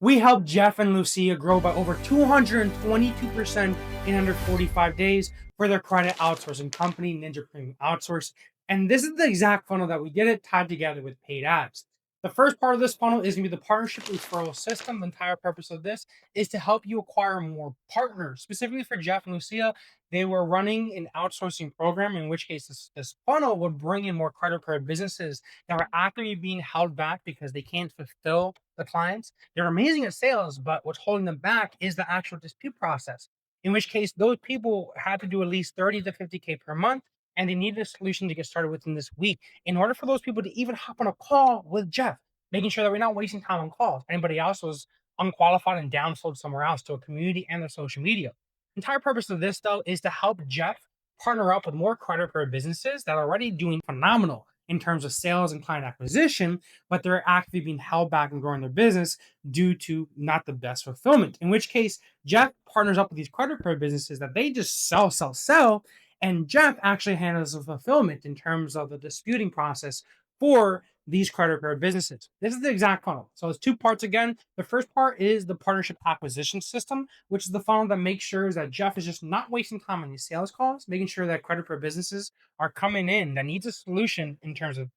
We helped Jeff and Lucia grow by over 222% in under 45 days for their credit outsourcing company, Ninja Premium Outsourcing. And this is the exact funnel that we did it tied together with paid ads. The first part of this funnel is going to be the partnership referral system. The entire purpose of this is to help you acquire more partners. Specifically for Jeff and Lucia, they were running an outsourcing program, in which case this funnel would bring in more credit card businesses that are actively being held back because they can't fulfill the clients. They're amazing at sales, but what's holding them back is the actual dispute process. In which case, those people had to do at least 30 to 50K per month, and they needed a solution to get started within this week in order for those people to even hop on a call with Jeff, making sure that we're not wasting time on calls. Anybody else was unqualified and downsold somewhere else to a community and their social media. The entire purpose of this, though, is to help Jeff partner up with more credit card businesses that are already doing phenomenal in terms of sales and client acquisition, but they're actively being held back and growing their business due to not the best fulfillment. In which case, Jeff partners up with these credit card businesses that they just sell, and Jeff actually handles the fulfillment in terms of the disputing process for these credit card businesses. This is the exact funnel. So it's two parts again. The first part is the partnership acquisition system, which is the funnel that makes sure that Jeff is just not wasting time on these sales calls, making sure that credit card businesses are coming in that needs a solution in terms of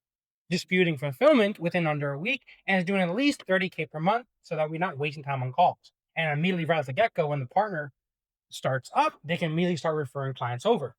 disputing fulfillment within under a week and is doing at least 30K per month so that we're not wasting time on calls. And immediately right at the get-go, when the partner starts up, they can immediately start referring clients over.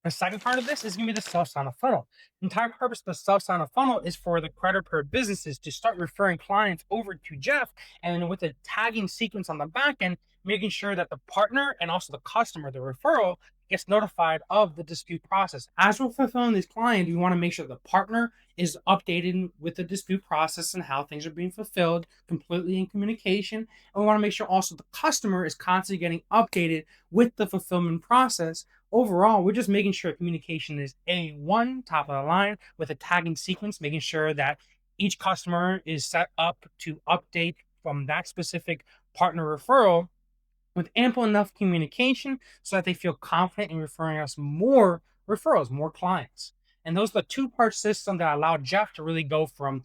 The second part of this is going to be the self-signup funnel. The entire purpose of the self-signup funnel is for the credit card businesses to start referring clients over to Jeff, and then with a tagging sequence on the back end, making sure that the partner and also the customer, the referral, gets notified of the dispute process. As we're fulfilling these clients, we want to make sure the partner is updated with the dispute process and how things are being fulfilled, completely in communication. And we want to make sure also the customer is constantly getting updated with the fulfillment process. Overall, we're just making sure communication is A1, top of the line, with a tagging sequence, making sure that each customer is set up to update from that specific partner referral with ample enough communication so that they feel confident in referring us more referrals, more clients. And those are the two-part system that allowed Jeff to really go from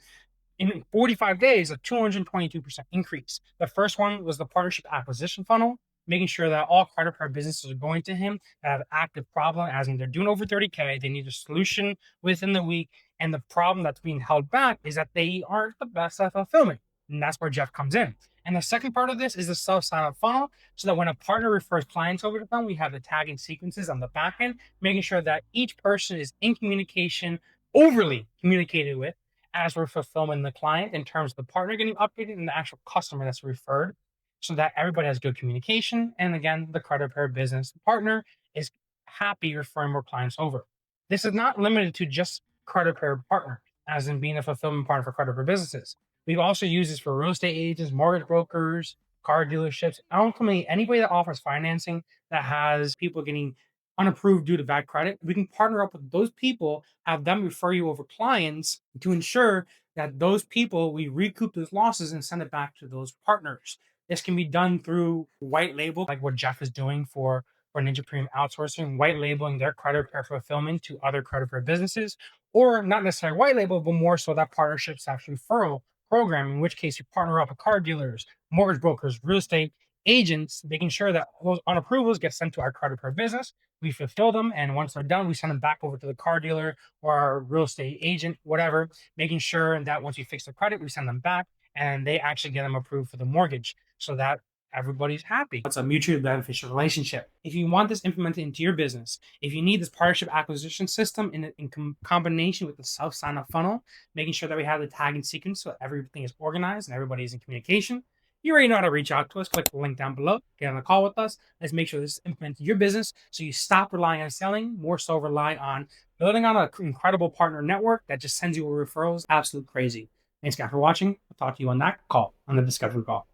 in 45 days, a 222% increase. The first one was the partnership acquisition funnel, making sure that all credit card businesses are going to him that have an active problem, as in they're doing over 30K, they need a solution within the week. And the problem that's being held back is that they aren't the best at fulfillment. And that's where Jeff comes in. And the second part of this is the self-signup funnel, so that when a partner refers clients over to them, we have the tagging sequences on the back end, making sure that each person is in communication, overly communicated with, as we're fulfilling the client in terms of the partner getting updated and the actual customer that's referred, so that everybody has good communication. And again, the credit card business partner is happy referring more clients over. This is not limited to just credit card partners, as in being a fulfillment partner for credit card businesses. We've also used this for real estate agents, mortgage brokers, car dealerships, and ultimately anybody that offers financing that has people getting unapproved due to bad credit. We can partner up with those people, have them refer you over clients to ensure that those people, we recoup those losses and send it back to those partners. This can be done through white label, like what Jeff is doing for Ninja Premium Outsourcing, white labeling their credit card fulfillment to other credit card businesses, or not necessarily white label, but more so that partnerships actually referral program, in which case you partner up with car dealers, mortgage brokers, real estate agents, making sure that those unapprovals get sent to our credit card business. We fulfill them, and once they're done, we send them back over to the car dealer or our real estate agent, whatever, making sure that once we fix the credit, we send them back and they actually get them approved for the mortgage so that everybody's happy. It's a mutually beneficial relationship. If you want this implemented into your business, if you need this partnership acquisition system in combination with the self-signup funnel, making sure that we have the tagging sequence so everything is organized and everybody's in communication, you already know how to reach out to us. Click the link down below, get on a call with us. Let's make sure this is implemented in your business so you stop relying on selling, more so rely on building on an incredible partner network that just sends you referrals. Absolute crazy. Thanks, guys, for watching. I'll talk to you on that call, on the discovery call.